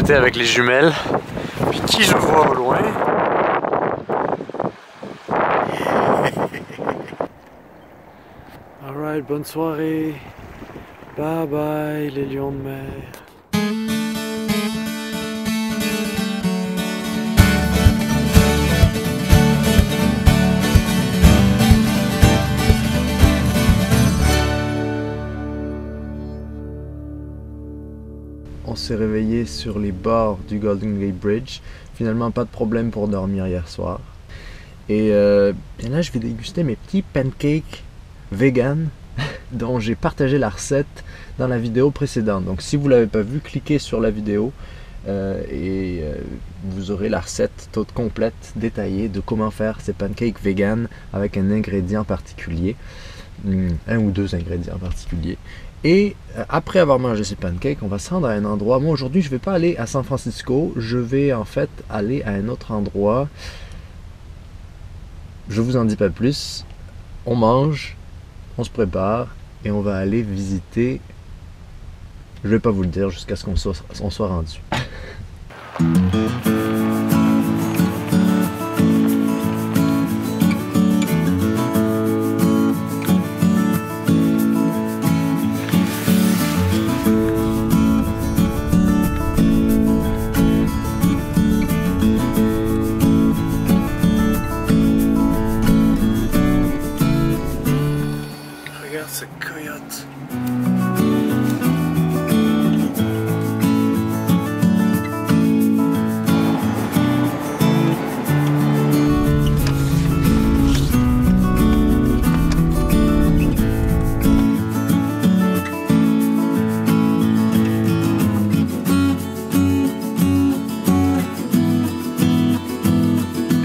côté avec les jumelles. Puis qui je vois au loin? Alright, bonne soirée. Bye bye les lions de mer. On s'est réveillé sur les bords du Golden Gate Bridge. Finalement, pas de problème pour dormir hier soir. Et bien là, je vais déguster mes petits pancakes vegan dont j'ai partagé la recette dans la vidéo précédente. Donc si vous ne l'avez pas vu, cliquez sur la vidéo et vous aurez la recette toute complète, détaillée de comment faire ces pancakes vegan avec un ingrédient particulier. Un ou deux ingrédients particuliers. Et après avoir mangé ces pancakes, on va se rendre à un endroit. Moi aujourd'hui je vais pas aller à San Francisco, je vais en fait aller à un autre endroit. Je vous en dis pas plus. On mange, on se prépare et on va aller visiter. Je vais pas vous le dire jusqu'à ce qu'on soit rendu. Regarde ce coyote.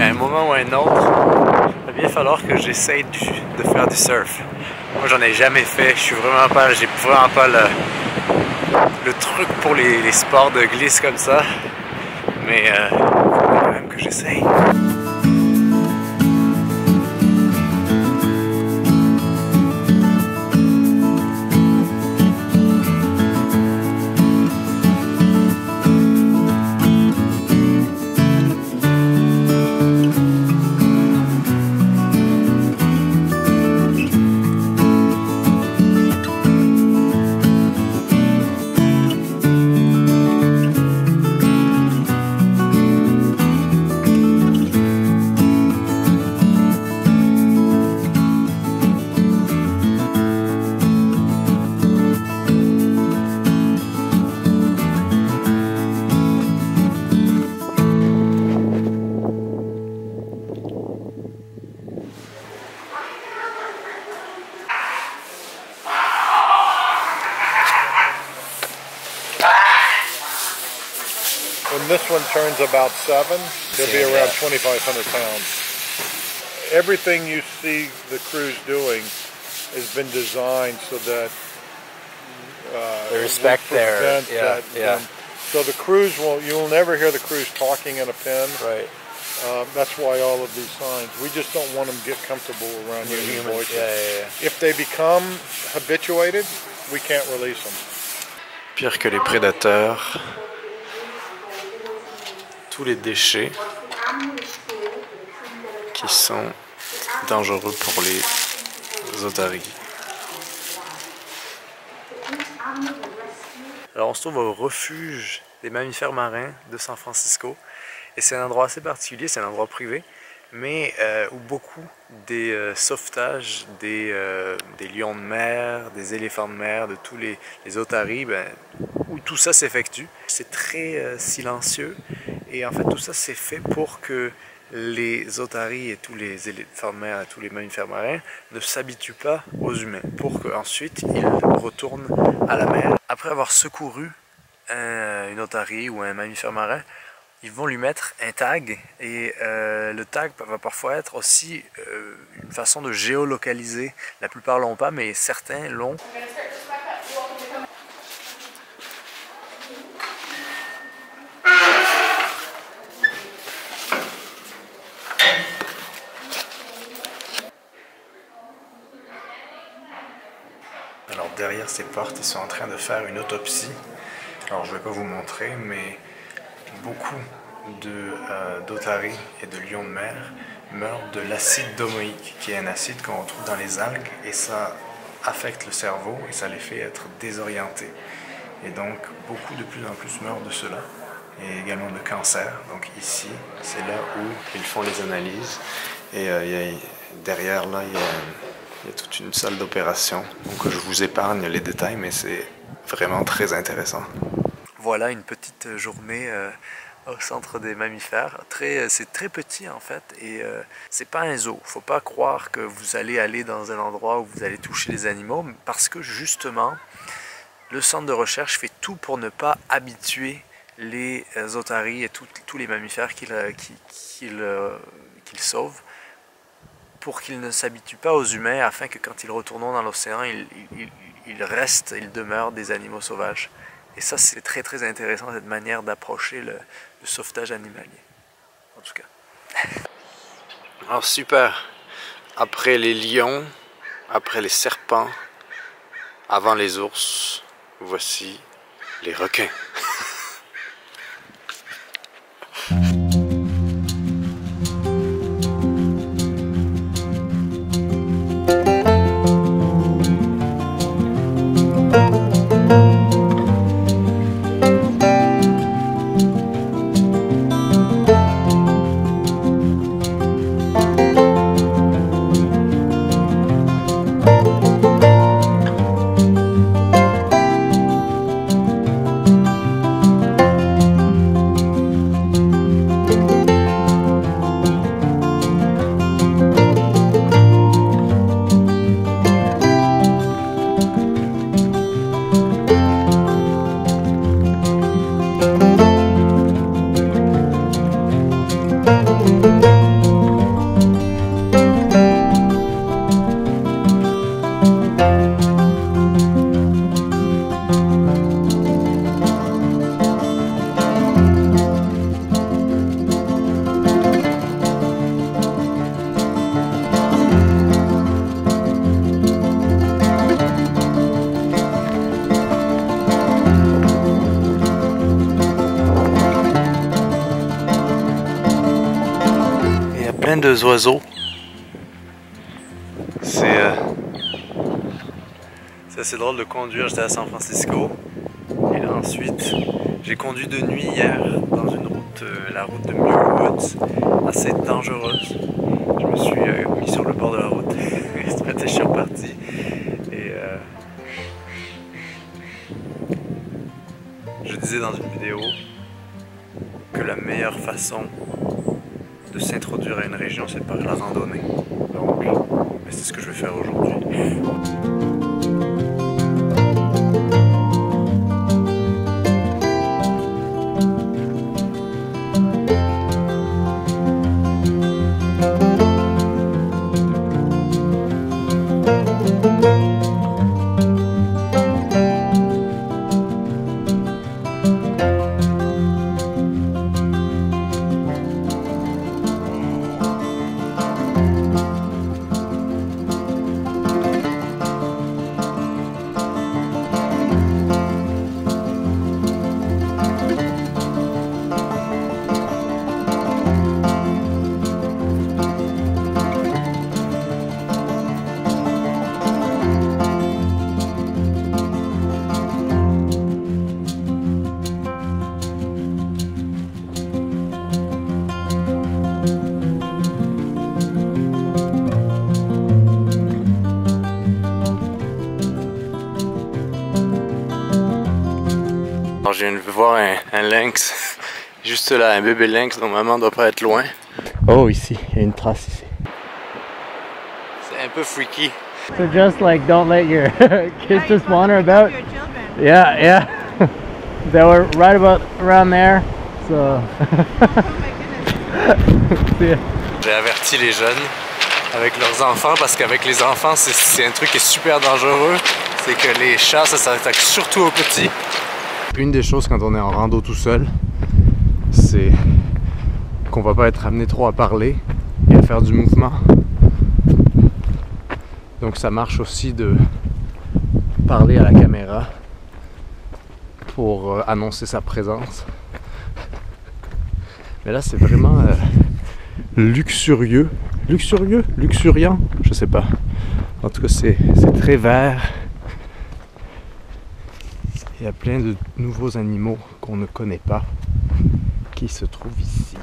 À un moment ou à un autre, il va bien falloir que j'essaye de faire du surf. Moi j'en ai jamais fait, j'ai vraiment pas le truc pour les sports de glisse comme ça, mais faut quand même que j'essaye. When this one turns about 7, he'll be around 2,500 pounds. Everything you see the crew's doing has been designed so that The respect there, yeah. So the crews you'll never hear the crews talking in a pen. Right. That's why all of these signs. We just don't want them to get comfortable around using voices. Yeah. If they become habituated, we can't release them. Pire que les prédateurs, tous les déchets qui sont dangereux pour les otaries. Alors on se trouve au refuge des mammifères marins de San Francisco et c'est un endroit assez particulier, c'est un endroit privé, mais où beaucoup des sauvetages des lions de mer, des éléphants de mer, de tous les otaries, où tout ça s'effectue. C'est très silencieux et en fait tout ça c'est fait pour que les otaries et tous les éléphants de mer et tous les mammifères marins ne s'habituent pas aux humains pour qu'ensuite ils retournent à la mer. Après avoir secouru une otarie ou un mammifère marin, ils vont lui mettre un tag et le tag va parfois être aussi une façon de géolocaliser. La plupart l'ont pas, mais certains l'ont. Alors derrière ces portes, ils sont en train de faire une autopsie. Alors je ne vais pas vous montrer, mais beaucoup d'otaries et de lions de mer meurent de l'acide domoïque, qui est un acide qu'on retrouve dans les algues, et ça affecte le cerveau et ça les fait être désorientés. Et donc, beaucoup de plus en plus meurent de cela, et également de cancer. Donc ici, c'est là où ils font les analyses, et derrière là, il y a toute une salle d'opération. Donc je vous épargne les détails, mais c'est vraiment très intéressant. Voilà une petite journée au centre des mammifères. C'est très petit en fait, et c'est pas un zoo. Faut pas croire que vous allez aller dans un endroit où vous allez toucher les animaux, parce que justement, le centre de recherche fait tout pour ne pas habituer les otaries et tous les mammifères qu'il sauve, pour qu'ils ne s'habituent pas aux humains, afin que quand ils retourneront dans l'océan, ils demeurent des animaux sauvages. Et ça, c'est très très intéressant, cette manière d'approcher le sauvetage animalier, en tout cas. Alors super, après les lions, après les serpents, avant les ours, voici les requins. Plein de oiseaux. C'est assez drôle de conduire. J'étais à San Francisco et là, ensuite j'ai conduit de nuit hier dans une route, la route de Muir Woods, assez dangereuse. Je me suis mis sur le bord de la route et ce matin je suis reparti, et je disais dans une vidéo que la meilleure façon de s'introduire à une région, c'est par la randonnée. Donc, c'est ce que je vais faire aujourd'hui. Alors je viens de voir un lynx, juste là, un bébé lynx, normalement doit pas être loin. Oh, ici, il y a une trace ici. C'est un peu freaky. So just like don't let your kids just wander about. Yeah, yeah. They were right about around there. So. J'ai averti les jeunes avec leurs enfants, parce qu'avec les enfants c'est un truc qui est super dangereux. C'est que les chats, ça s'attaque surtout aux petits. Une des choses quand on est en rando tout seul, c'est qu'on va pas être amené trop à parler et à faire du mouvement. Donc ça marche aussi de parler à la caméra pour annoncer sa présence. Mais là c'est vraiment luxurieux. Luxurieux? Luxuriant? Je sais pas. En tout cas c'est très vert. Il y a plein de nouveaux animaux qu'on ne connaît pas qui se trouvent ici.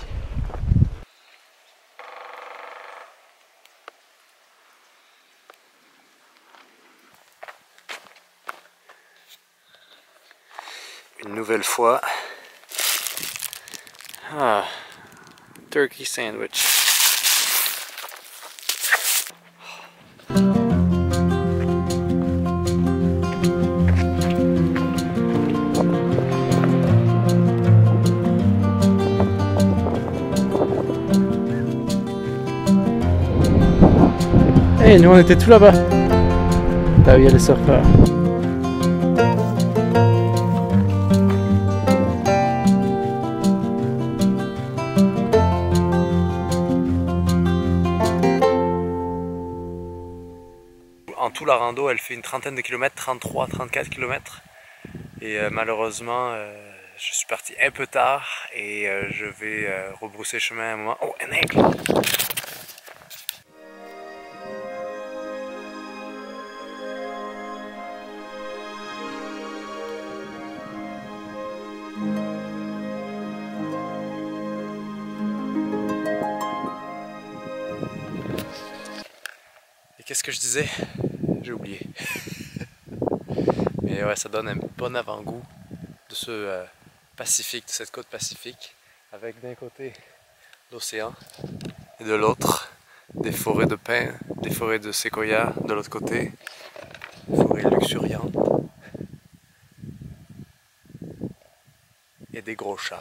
Une nouvelle fois. Ah, turkey sandwich. Hey, nous on était tout là-bas. Là où il y a les surfeurs. En tout, la rando, elle fait une trentaine de kilomètres, 33, 34 kilomètres. Et malheureusement, je suis parti un peu tard et je vais rebrousser chemin à un moment. Oh, un aigle! Et qu'est-ce que je disais? J'ai oublié. Mais ouais, ça donne un bon avant-goût de ce Pacifique, de cette côte Pacifique, avec d'un côté l'océan et de l'autre des forêts de pins, des forêts de séquoia de l'autre côté, des forêts luxuriantes et des gros chats.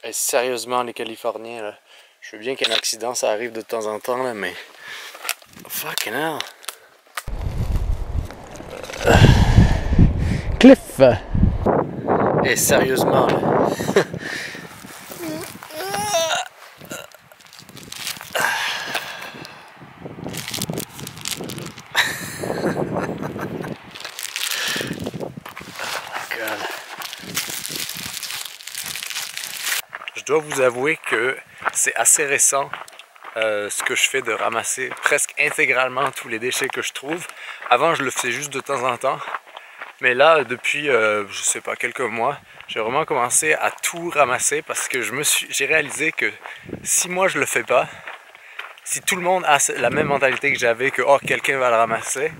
Et sérieusement, les Californiens, là, je veux bien qu'un accident ça arrive de temps en temps, là, mais fucking hell. Cliff. Et sérieusement, là. Je dois vous avouer que c'est assez récent ce que je fais de ramasser presque intégralement tous les déchets que je trouve. Avant, je le faisais juste de temps en temps. Mais là, depuis, je sais pas, quelques mois, j'ai vraiment commencé à tout ramasser parce que j'ai réalisé que si moi je le fais pas, si tout le monde a la même mentalité que j'avais, que oh, quelqu'un va le ramasser,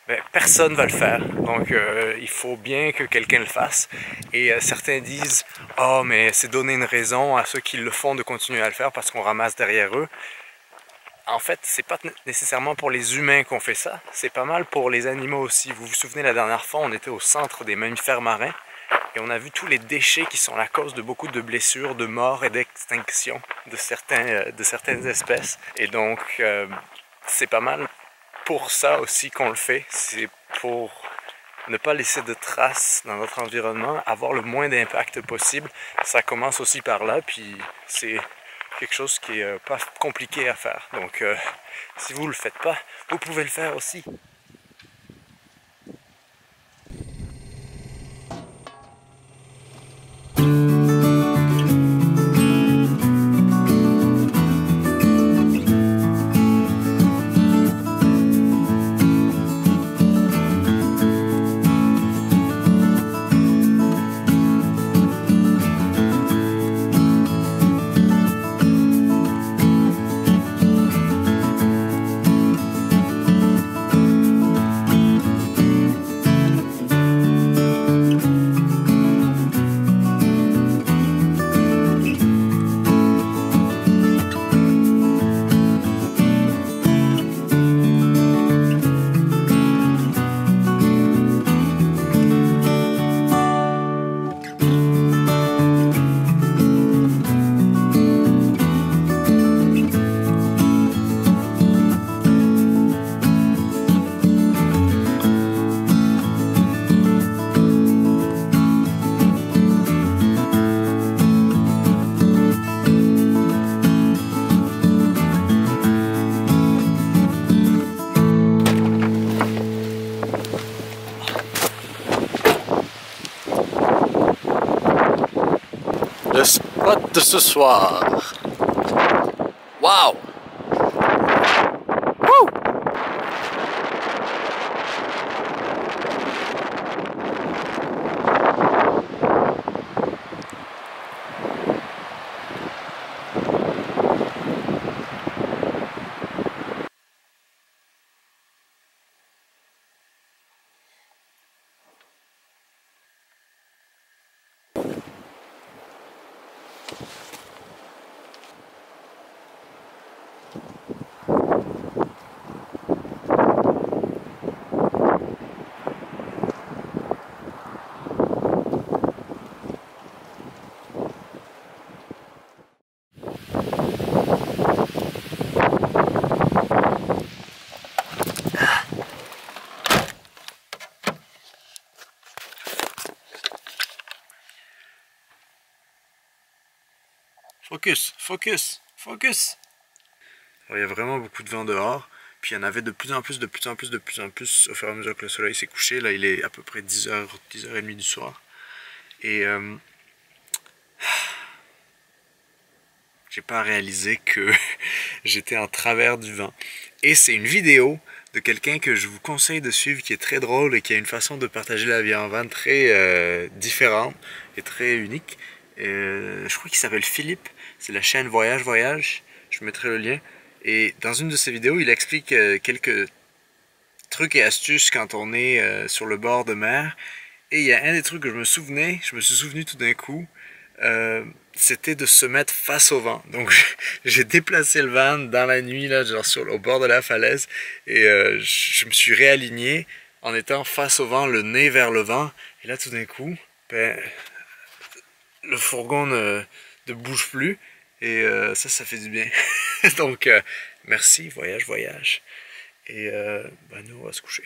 ben, personne va le faire. Donc il faut bien que quelqu'un le fasse. Et certains disent « Oh, mais c'est donner une raison à ceux qui le font de continuer à le faire parce qu'on ramasse derrière eux. » En fait, c'est pas nécessairement pour les humains qu'on fait ça, c'est pas mal pour les animaux aussi. Vous vous souvenez, la dernière fois, on était au centre des mammifères marins et on a vu tous les déchets qui sont la cause de beaucoup de blessures, de morts et d'extinction de certaines espèces. Et donc, c'est pas mal pour ça aussi qu'on le fait, c'est pour ne pas laisser de traces dans notre environnement, avoir le moins d'impact possible. Ça commence aussi par là, puis c'est quelque chose qui est pas compliqué à faire. Donc si vous le faites pas, vous pouvez le faire aussi. spot de ce soir. Wow! Woo! Focus, focus, focus. Il y a vraiment beaucoup de vent dehors, puis il y en avait de plus en plus au fur et à mesure que le soleil s'est couché. Là il est à peu près 10h, 10h30 du soir. Et j'ai pas réalisé que j'étais en travers du vent. Et c'est une vidéo de quelqu'un que je vous conseille de suivre, qui est très drôle et qui a une façon de partager la vie en van très différente et très unique. Je crois qu'il s'appelle Philippe, c'est la chaîne Voyage Voyage, je mettrai le lien. Et dans une de ses vidéos, il explique quelques trucs et astuces quand on est sur le bord de mer. Et il y a un des trucs que je me suis souvenu tout d'un coup, c'était de se mettre face au vent. Donc j'ai déplacé le van dans la nuit, là, genre au bord de la falaise, et je me suis réaligné en étant face au vent, le nez vers le vent. Et là tout d'un coup, ben, le fourgon ne bouge plus, et ça fait du bien. Donc merci, voyage, voyage. Et ben nous on va se coucher.